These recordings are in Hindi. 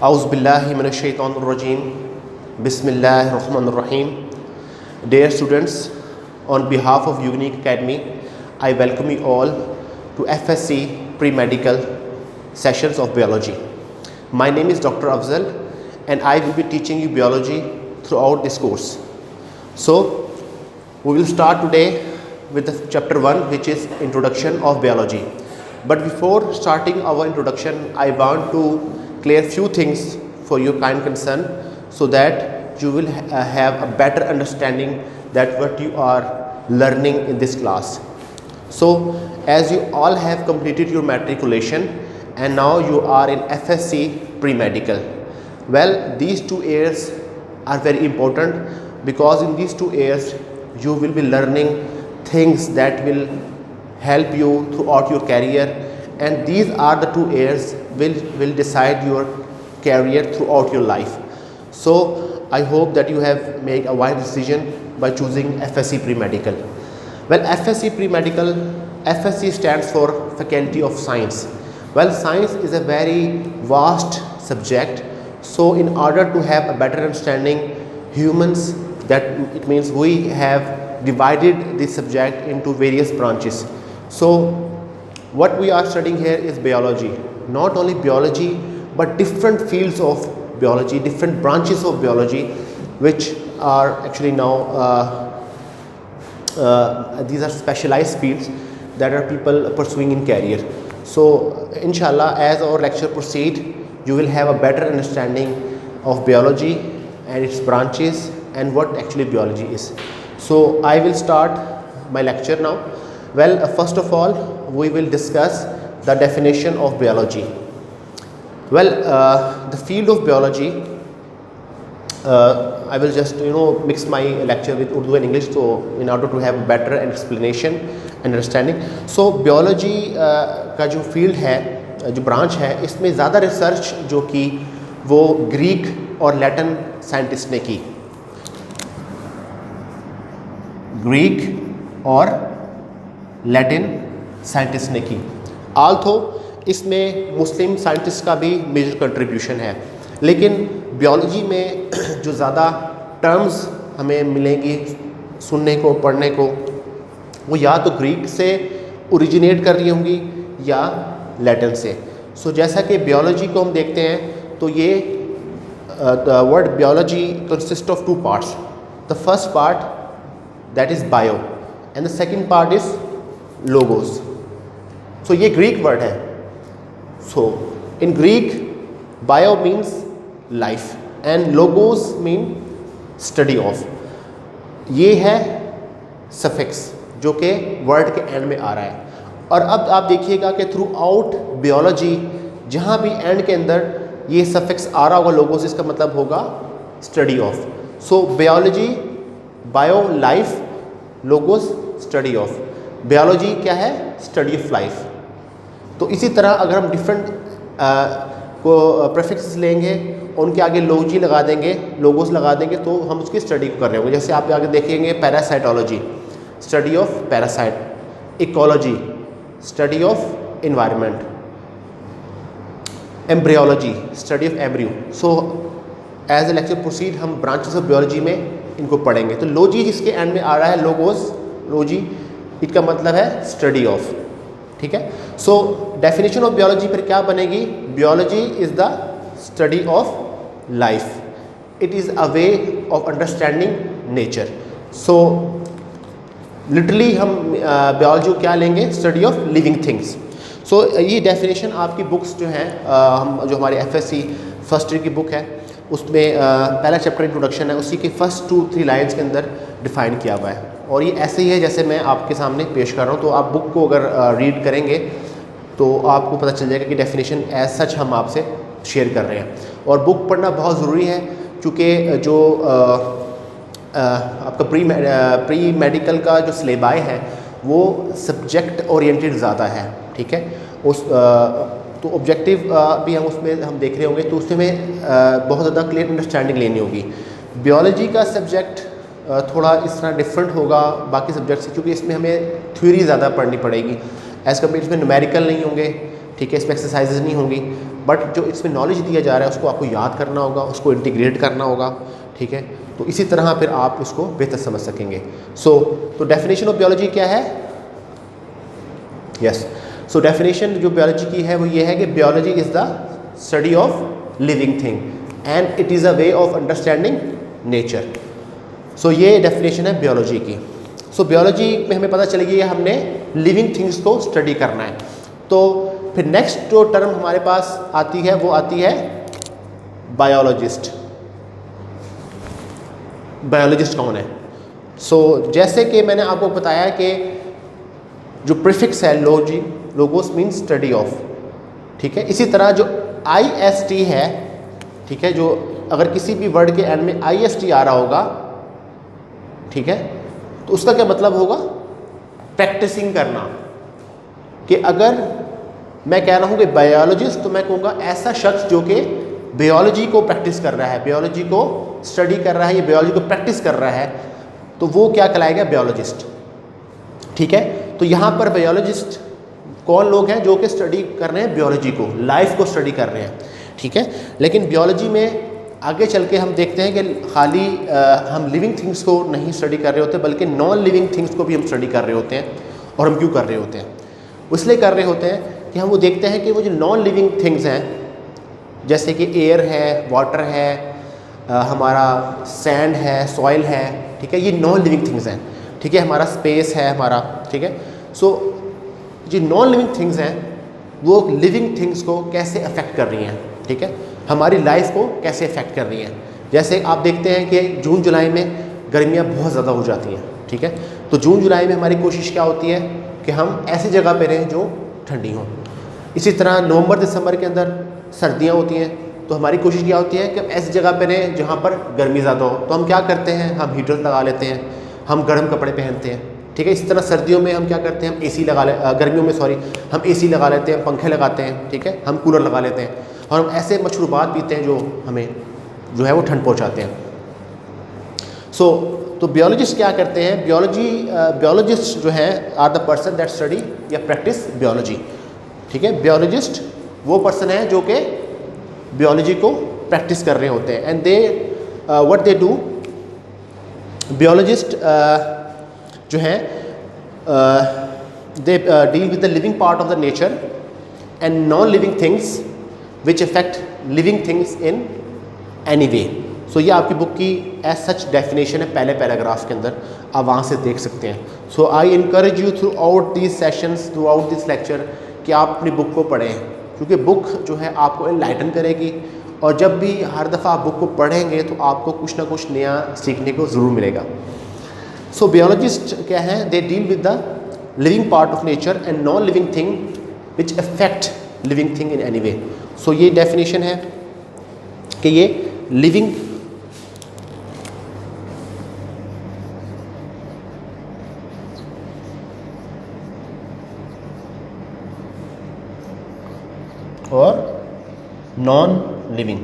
Auzubillahiminash-shaytanir-rajim. Bismillahir-rahmanir-rahim. Dear students, on behalf of Unique Academy, I welcome you all to FSC pre-medical sessions of biology. My name is Dr. Afzal and I will be teaching you biology throughout this course. So, we will start today with the chapter 1, which is Introduction of Biology. But before starting our introduction, I want to clear few things for your kind concern so that you will have a better understanding that what you are learning in this class. So, as you all have completed your matriculation and now you are in FSC pre-medical, well, these 2 years are very important because in these 2 years you will be learning things that will help you throughout your career, and these are the 2 years will decide your career throughout your life. So I hope that you have made a wise decision by choosing FSC pre-medical. Well, FSC pre-medical, FSC stands for Faculty of Science. Well, science is a very vast subject, so in order to have a better understanding humans, that it means we have divided this subject into various branches. So what we are studying here is biology, not only biology but different fields of biology, different branches of biology, which are actually now these are specialized fields that are people pursuing in career. So inshallah, as our lecture proceed, you will have a better understanding of biology and its branches and what actually biology is. So I will start my lecture now. Well, first of all, we will discuss the definition of biology. Well, the field of biology, I will just mix my lecture with Urdu and English, so in order to have a better explanation and understanding. So biology का जो field है, जो branch है, इसमें ज़्यादा research जो कि वो Greek और Latin scientist ने की, Greek और लैटिन साइंटिस्ट ने की। आल्थो इसमें मुस्लिम साइंटिस्ट का भी मेजर कंट्रीब्यूशन है, लेकिन बियोलॉजी में जो ज़्यादा टर्म्स हमें मिलेंगी सुनने को, पढ़ने को, वो या तो ग्रीक से ओरिजिनेट कर रही होंगी या लैटिन से। सो जैसा कि बियोलॉजी को हम देखते हैं तो ये the word biology consist of 2 parts. The first part that is bio and the second part is logos. So ये ग्रीक वर्ड है। So in Greek bio means life and logos mean study of. ये है सफिक्स जो कि वर्ड के एंड में आ रहा है। और अब आप देखिएगा कि थ्रू आउट बियोलॉजी जहाँ भी एंड के अंदर ये सफिक्स आ रहा होगा लोगोस, इसका मतलब होगा study of. So biology, bio life, logos study of. Biology क्या है? Study of life. तो इसी तरह अगर हम डिफरेंट को प्रीफिक्सेस लेंगे, उनके आगे लोजी लगा देंगे, लोगोस लगा देंगे, तो हम उसकी स्टडी को कर रहे होंगे। जैसे आप आगे देखेंगे parasitology, study of parasite. Ecology, study of environment. Embryology, study of embryo. So as a lecture proceed हम ब्रांचेस ऑफ बियोलॉजी में इनको पढ़ेंगे। तो लोजी जिसके एंड में आ रहा है, लोगोस, लोजी, इसका मतलब है स्टडी ऑफ। ठीक है। सो डेफिनेशन ऑफ बियोलॉजी फिर क्या बनेगी? Biology is the study of life. It is a way of understanding nature. So literally हम बियोलॉजी को क्या लेंगे? Study of living things. So ये डेफिनेशन आपकी बुक्स जो हैं, हम जो हमारे FSC फर्स्ट ईयर की बुक है उसमें पहला चैप्टर इंट्रोडक्शन है, उसी के फर्स्ट 2-3 लाइन्स के अंदर डिफ़ाइन किया हुआ है। और ये ऐसे ही है जैसे मैं आपके सामने पेश कर रहा हूँ। तो आप बुक को अगर रीड करेंगे तो आपको पता चल जाएगा कि डेफिनेशन एज सच हम आपसे शेयर कर रहे हैं। और बुक पढ़ना बहुत ज़रूरी है क्योंकि जो आपका प्री मेडिकल का जो सिलेबाई है वो सब्जेक्ट ओरिएंटेड ज़्यादा है। ठीक है। उस तो ऑब्जेक्टिव भी हम उसमें हम देख रहे होंगे, तो उसमें बहुत ज़्यादा क्लियर अंडरस्टैंडिंग लेनी होगी। बियोलॉजी का सब्जेक्ट थोड़ा इस तरह डिफरेंट होगा बाकी सब्जेक्ट से, क्योंकि इसमें हमें थ्योरी ज़्यादा पढ़नी पड़ेगी एज़ कम्पेयर। इसमें न्यूमेरिकल नहीं होंगे, ठीक है, इसमें एक्सरसाइजेज नहीं होंगी, बट जो इसमें नॉलेज दिया जा रहा है उसको आपको याद करना होगा, उसको इंटीग्रेट करना होगा, ठीक है। तो इसी तरह फिर आप इसको बेहतर समझ सकेंगे। तो डेफिनेशन ऑफ बायोलॉजी क्या है? यस, सो डेफिनेशन जो बायोलॉजी की है वो ये है कि biology is the study of living thing and it is a way of understanding nature. So ये डेफिनेशन है बायोलॉजी की। सो बायोलॉजी में हमें पता चल गया हमने लिविंग थिंग्स को स्टडी करना है। तो फिर नेक्स्ट जो टर्म हमारे पास आती है वो आती है बायोलॉजिस्ट। बायोलॉजिस्ट कौन है? जैसे कि मैंने आपको बताया कि जो प्रीफिक्स है लोगोस मीन स्टडी ऑफ, ठीक है। इसी तरह जो IST है, ठीक है, जो अगर किसी भी वर्ड के एंड में IST आ रहा होगा, ठीक है, तो उसका क्या मतलब होगा? प्रैक्टिसिंग करना। कि अगर मैं कह रहा हूँ कि बायोलॉजिस्ट, तो मैं कहूँगा ऐसा शख्स जो कि बायोलॉजी को प्रैक्टिस कर रहा है, बायोलॉजी को स्टडी कर रहा है, या बायोलॉजी को प्रैक्टिस कर रहा है, तो वो क्या कहलाएगा? बायोलॉजिस्ट, ठीक है। तो यहाँ पर बायोलॉजिस्ट कौन लोग हैं? जो कि स्टडी कर रहे हैं बायोलॉजी को, लाइफ को स्टडी कर रहे हैं, ठीक है। लेकिन बायोलॉजी में आगे चल के हम देखते हैं कि खाली हम लिविंग थिंग्स को नहीं स्टडी कर रहे होते, बल्कि नॉन लिविंग थिंग्स को भी हम स्टडी कर रहे होते हैं। और हम क्यों कर रहे होते हैं? इसलिए कर रहे होते हैं कि हम वो देखते हैं कि वो जो नॉन लिविंग थिंग्स हैं, जैसे कि एयर है, वाटर है, हमारा सैंड है, सॉइल है, ठीक है, ये नॉन लिविंग थिंग्स हैं, ठीक है। हमारा स्पेस है हमारा, ठीक है। जो नॉन लिविंग थिंग्स हैं वो लिविंग थिंग्स को कैसे अफेक्ट कर रही हैं, ठीक है, हमारी लाइफ को कैसे अफेक्ट कर रही हैं। जैसे आप देखते हैं कि जून जुलाई में गर्मियाँ बहुत ज़्यादा हो जाती हैं, ठीक है। तो जून जुलाई में हमारी कोशिश क्या होती है कि हम ऐसी जगह पे रहें जो ठंडी हो। इसी तरह नवंबर दिसंबर के अंदर सर्दियाँ होती हैं, तो हमारी कोशिश क्या होती है कि हम ऐसी जगह पे रहें जहाँ पर गर्मी ज़्यादा हो। तो हम क्या करते हैं? हम हीटर लगा लेते हैं, हम गर्म कपड़े पहनते हैं, ठीक है। इसी तरह सर्दियों में हम क्या करते हैं? हम AC लगा गर्मियों में हम AC लगा लेते हैं, पंखे लगाते हैं, ठीक है, हम कूलर लगा लेते हैं, और हम ऐसे मशरूबात पीते हैं जो हमें जो है वो ठंड पहुँचाते हैं। तो बायोलॉजिस्ट क्या करते हैं? बायोलॉजिस्ट जो है are the person that study या प्रैक्टिस बायोलॉजी, ठीक है। बायोलॉजिस्ट वो पर्सन है जो कि बायोलॉजी को प्रैक्टिस कर रहे होते हैं। And they what they do, biologist जो हैं they deal with the living part of the nature and non living things which affect living things in any way. ये आपकी बुक की एज सच डेफिनेशन है पहले पैराग्राफ के अंदर, आप वहाँ से देख सकते हैं। I encourage you throughout these sessions, throughout this lecture, कि आप अपनी बुक को पढ़ें, क्योंकि बुक जो है आपको एनलाइटन करेगी, और जब भी हर दफ़ा आप बुक को पढ़ेंगे तो आपको कुछ ना कुछ नया सीखने को ज़रूर मिलेगा। बायोलॉजिस्ट क्या है? They deal with the living part of nature and non living thing which affect living thing in any way. ये डेफिनेशन है कि ये लिविंग और नॉन लिविंग,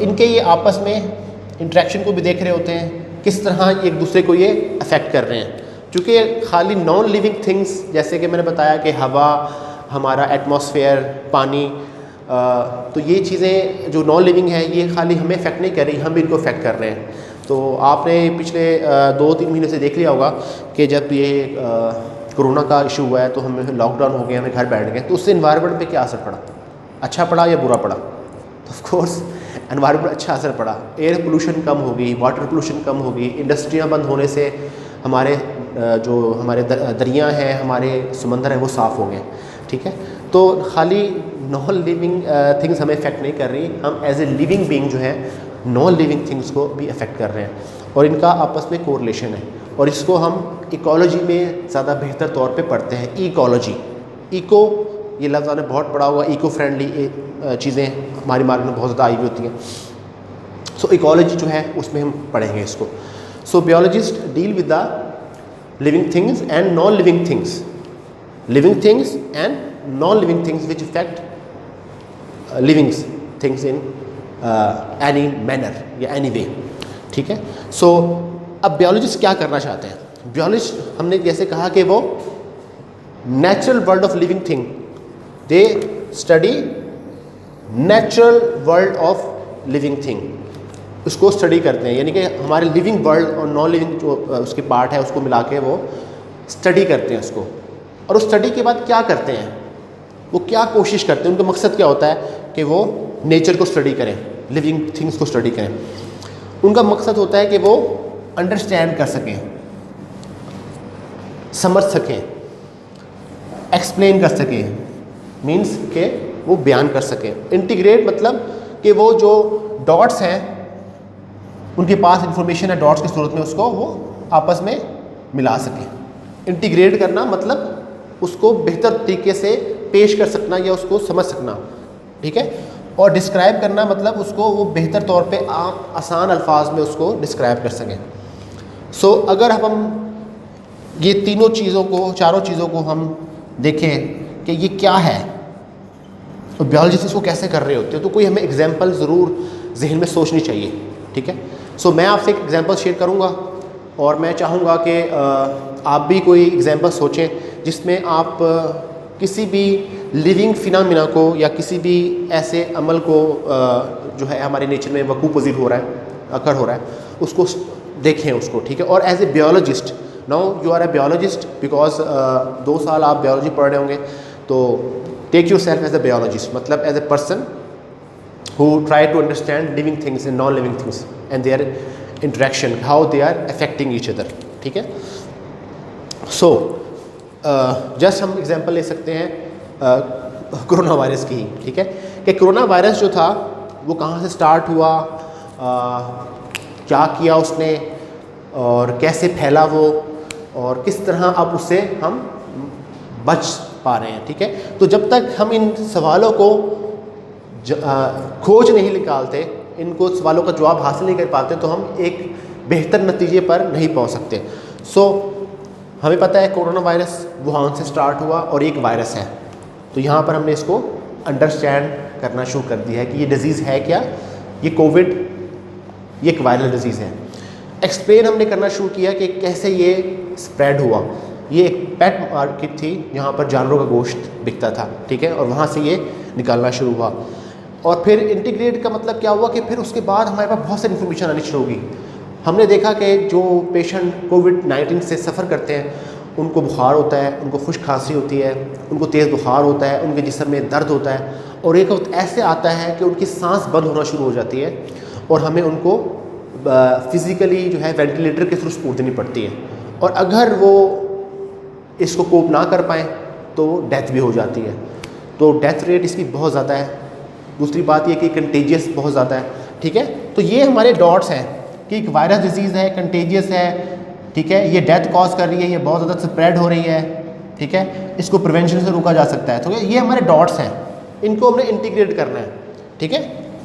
इनके ये आपस में इंटरेक्शन को भी देख रहे होते हैं, किस तरह एक दूसरे को ये अफेक्ट कर रहे हैं। क्योंकि खाली नॉन लिविंग थिंग्स, जैसे कि मैंने बताया कि हवा, हमारा एटमॉस्फेयर, पानी, तो ये चीज़ें जो नॉन लिविंग है ये खाली हमें अफेक्ट नहीं कर रही, हम भी इनको अफेक्ट कर रहे हैं। तो आपने पिछले 2-3 महीने से देख लिया होगा कि जब ये कोरोना का इशू हुआ है तो हमें लॉकडाउन हो गया, हमें घर बैठ गए, तो उससे एनवायरनमेंट पे क्या असर पड़ा? अच्छा पड़ा या बुरा पड़ा? तो ऑफ कोर्स एनवायरनमेंट अच्छा असर पड़ा। एयर पोल्यूशन कम हो गई, वाटर पोल्यूशन कम हो गई, इंडस्ट्रियाँ बंद होने से हमारे जो हमारे दरिया हैं, हमारे समंदर हैं, वो साफ़ हो गए, ठीक है। तो खाली नॉन लिविंग थिंग्स हमें अफेक्ट नहीं कर रही, हम एज ए लिविंग बीइंग जो है नॉन लिविंग थिंग्स को भी अफेक्ट कर रहे हैं, और इनका आपस में कोरिलेशन है, और इसको हम इकोलॉजी में ज़्यादा बेहतर तौर पे पढ़ते हैं। इकोलॉजी, इको ये लफ्ज़ आपने बहुत पढ़ा हुआ, इको फ्रेंडली चीज़ें हमारी मार्केट में बहुत ज़्यादा आई हुई होती हैं। इकोलॉजी जो है उसमें हम पढ़ेंगे इसको। Biologist deal with the living things and non living things, living things and non living things which affect living things in any manner या एनी वे, ठीक है। अब बायोलॉजिस्ट क्या करना चाहते हैं? बायोलॉजिस्ट हमने जैसे कहा कि वो natural world of living thing they study natural world of living thing, उसको स्टडी करते हैं, यानी कि हमारे लिविंग वर्ल्ड और नॉन लिविंग जो उसके पार्ट है उसको मिला के वो स्टडी करते हैं उसको। और उस स्टडी के बाद क्या करते हैं, वो क्या कोशिश करते हैं, उनका मकसद क्या होता है कि वो नेचर को स्टडी करें, लिविंग थिंग्स को स्टडी करें। उनका मकसद होता है कि वो अंडरस्टैंड कर सकें, समझ सकें, एक्सप्लेन कर सकें, मीन्स के वो बयान कर सकें। इंटीग्रेट मतलब कि वो जो डॉट्स हैं उनके पास इंफॉर्मेशन है डॉट्स की सूरत में, उसको वो आपस में मिला सकें। इंटीग्रेट करना मतलब उसको बेहतर तरीके से पेश कर सकना या उसको समझ सकना, ठीक है। और डिस्क्राइब करना मतलब उसको वो बेहतर तौर पे आसान अल्फाज में उसको डिस्क्राइब कर सकें। सो अगर हम ये तीनों चीज़ों को, चारों चीज़ों को हम देखें कि ये क्या है, तो बायोलॉजिस्ट इसको कैसे कर रहे होते हैं, तो कोई हमें एग्जांपल ज़रूर जहन में सोचनी चाहिए, ठीक है। सो मैं आपसे एक एग्जांपल शेयर करूँगा और मैं चाहूँगा कि आप भी कोई एग्जांपल सोचें जिसमें आप किसी भी लिविंग फिनोमेना को या किसी भी ऐसे अमल को जो है हमारे नेचर में वकूफ़ पज़ीर हो रहा है, अकर हो रहा है, उसको देखें उसको, ठीक है। और as a biologist, now you are a biologist because 2 साल आप बायोलॉजी पढ़ रहे होंगे, तो take yourself as a biologist, मतलब as a person who try to understand living things and non-living things and their interaction, how they are affecting each other, ठीक है। सो जस्ट हम एग्जांपल ले सकते हैं कोरोना वायरस की, ठीक है, कि कोरोना वायरस जो था वो कहाँ से स्टार्ट हुआ, क्या किया उसने और कैसे फैला वो, और किस तरह अब उससे हम बच पा रहे हैं, ठीक है। तो जब तक हम इन सवालों को खोज नहीं निकालते, इनको सवालों का जवाब हासिल नहीं कर पाते, तो हम एक बेहतर नतीजे पर नहीं पहुंच सकते। सो हमें पता है कोरोना वायरस वुहान से स्टार्ट हुआ और एक वायरस है, तो यहाँ पर हमने इसको अंडरस्टैंड करना शुरू कर दिया है कि ये डिज़ीज़ है क्या, ये कोविड, ये एक वायरल डिज़ीज़ है। एक्सप्लेन हमने करना शुरू किया कि कैसे ये स्प्रेड हुआ। ये एक पेट मार्केट थी जहाँ पर जानवरों का गोश्त बिकता था, ठीक है, और वहाँ से ये निकालना शुरू हुआ। और फिर इंटीग्रेट का मतलब क्या हुआ कि फिर उसके बाद हमारे पास बहुत सारी इन्फॉर्मेशन आनी शुरू होगी। हमने देखा कि जो पेशेंट कोविड-19 से सफ़र करते हैं उनको बुखार होता है, उनको खुश्क खांसी होती है, उनको तेज़ बुखार होता है, उनके जिस्म में दर्द होता है, और एक वक्त ऐसे आता है कि उनकी सांस बंद होना शुरू हो जाती है और हमें उनको फ़िज़िकली जो है वेंटिलेटर के थ्रू सपोर्ट देनी पड़ती है, और अगर वो इसको कोप ना कर पाएँ तो डेथ भी हो जाती है। तो डेथ रेट इसकी बहुत ज़्यादा है। दूसरी बात ये कि कंटेजियस बहुत ज़्यादा है, ठीक है। तो ये हमारे डॉट्स हैं कि एक वायरस डिजीज़ है, कंटेजियस है, ठीक है, ये डेथ कॉज कर रही है, ये बहुत ज़्यादा स्प्रेड हो रही है, ठीक है, इसको प्रिवेंशन से रोका जा सकता है। तो ये हमारे डॉट्स हैं, इनको हमने इंटीग्रेट करना है, ठीक है।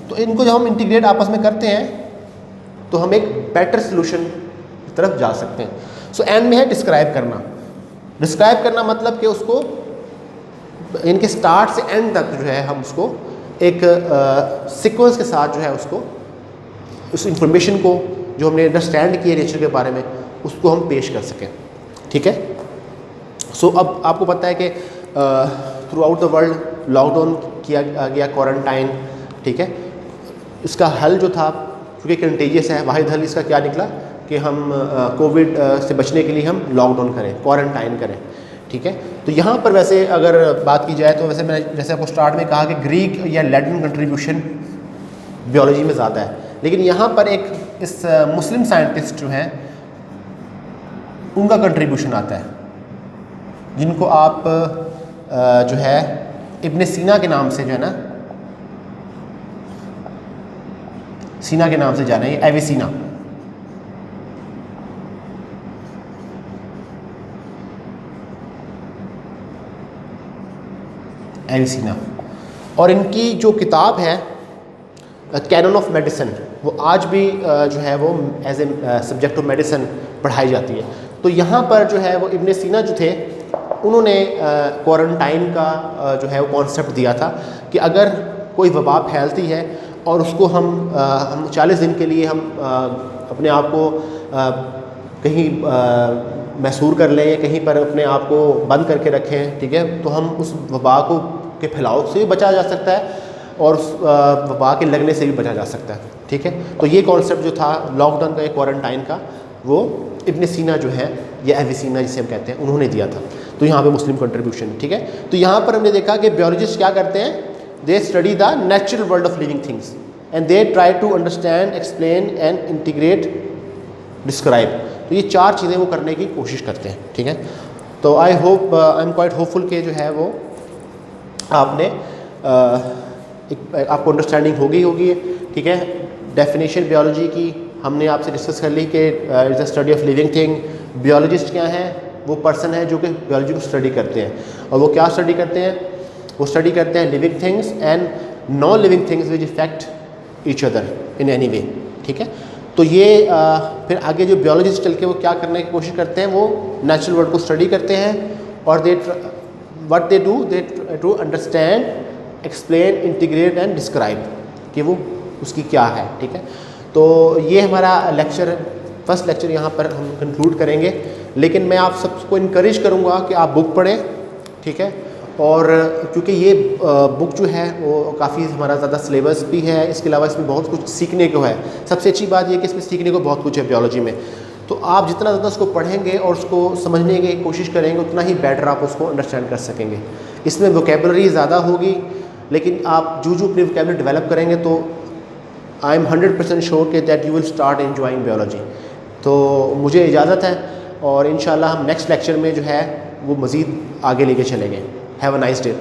तो इनको जब हम इंटीग्रेट आपस में करते हैं तो हम एक बेटर सोल्यूशन की तरफ जा सकते हैं। सो एंड में है डिस्क्राइब करना। डिस्क्राइब करना मतलब कि उसको इनके स्टार्ट से एंड तक जो है हम उसको एक सीक्वेंस के साथ जो है उसको, उस इंफॉर्मेशन को जो हमने अंडरस्टैंड किया नेचर के बारे में, उसको हम पेश कर सकें, ठीक है। सो अब आपको पता है कि through out the world lockdown किया गया, क्वारंटाइन, ठीक है। इसका हल जो था, क्योंकि कंटेजियस है, वाहिद हल इसका क्या निकला कि हम कोविड से बचने के लिए हम लॉकडाउन करें, क्वारंटाइन करें, ठीक है। तो यहाँ पर वैसे अगर बात की जाए तो वैसे मैंने जैसे आपको स्टार्ट में कहा कि ग्रीक या लैटिन कंट्रीब्यूशन बायोलॉजी में ज़्यादा है, लेकिन यहाँ पर एक इस मुस्लिम साइंटिस्ट जो हैं उनका कंट्रीब्यूशन आता है, जिनको आप जो है इब्ने सीना के नाम से जो है ना, सीना के नाम से जाना है, एविसीना। एविसीना, और इनकी जो किताब है कैनन ऑफ मेडिसिन, वो आज भी जो है वो as a subject of medicine पढ़ाई जाती है। तो यहाँ पर जो है वो इब्ने सीना जो थे उन्होंने क्वारंटाइन का जो है वो कॉन्सेप्ट दिया था कि अगर कोई वबा फैलती है और उसको हम 40 दिन के लिए हम अपने आप को कहीं महसूर कर लें, कहीं पर अपने आप को बंद करके रखें, ठीक है, तो हम उस वबा को के फैलाव से भी बचा जा सकता है और उस वबा के लगने से भी बचा जा सकता है। ठीक है, तो ये कॉन्सेप्ट जो था लॉकडाउन का, क्वारंटाइन का, वो इब्न सीना जो है या एविसीना जिसे हम कहते हैं, उन्होंने दिया था। तो यहाँ पे मुस्लिम कंट्रीब्यूशन। ठीक है, तो यहाँ पर हमने देखा कि बियोलॉजिस्ट क्या करते हैं, they study the natural world of living things and they try to understand, explain and integrate, describe. तो ये 4 चीज़ें वो करने की कोशिश करते हैं। ठीक है, तो आई एम क्वाइट होपफुल के जो है वो आपने आपको अंडरस्टैंडिंग होगी। ठीक है, डेफिनेशन बियोलॉजी की हमने आपसे डिस्कस कर ली कि is the study of living thing. Biologist क्या हैं, वो पर्सन है जो कि बियोलॉजी को स्टडी करते हैं, और वो क्या स्टडी करते हैं, वो स्टडी करते हैं living things and non living things which effect each other in any way. ठीक है, तो ये फिर आगे जो बियोलॉजिस्ट चल के वो क्या करने की कोशिश करते हैं, वो नेचुरल वर्ल्ड को स्टडी करते हैं और what they do, they to understand, explain, integrate and describe कि वो उसकी क्या है। ठीक है, तो ये हमारा लेक्चर, फर्स्ट लेक्चर यहाँ पर हम कंक्लूड करेंगे। लेकिन मैं आप सबको इनकरेज करूँगा कि आप बुक पढ़ें। ठीक है, और क्योंकि ये बुक जो है वो काफ़ी हमारा ज़्यादा सिलेबस भी है, इसके अलावा इसमें बहुत कुछ सीखने को है। सबसे अच्छी बात ये कि इसमें सीखने को बहुत कुछ है बियोलॉजी में। तो आप जितना ज़्यादा उसको पढ़ेंगे और उसको समझने की कोशिश करेंगे, उतना ही बेटर आप उसको अंडरस्टैंड कर सकेंगे। इसमें वोकेबलरी ज़्यादा होगी, लेकिन आप जो अपनी वोकेबलरी डेवलप करेंगे तो आई एम 100% श्योर कि that you will start enjoying biology. तो मुझे इजाज़त है, और इंशाल्लाह हम नेक्स्ट लेक्चर में जो है वो मज़ीद आगे लेके चलेंगे। Have a nice day.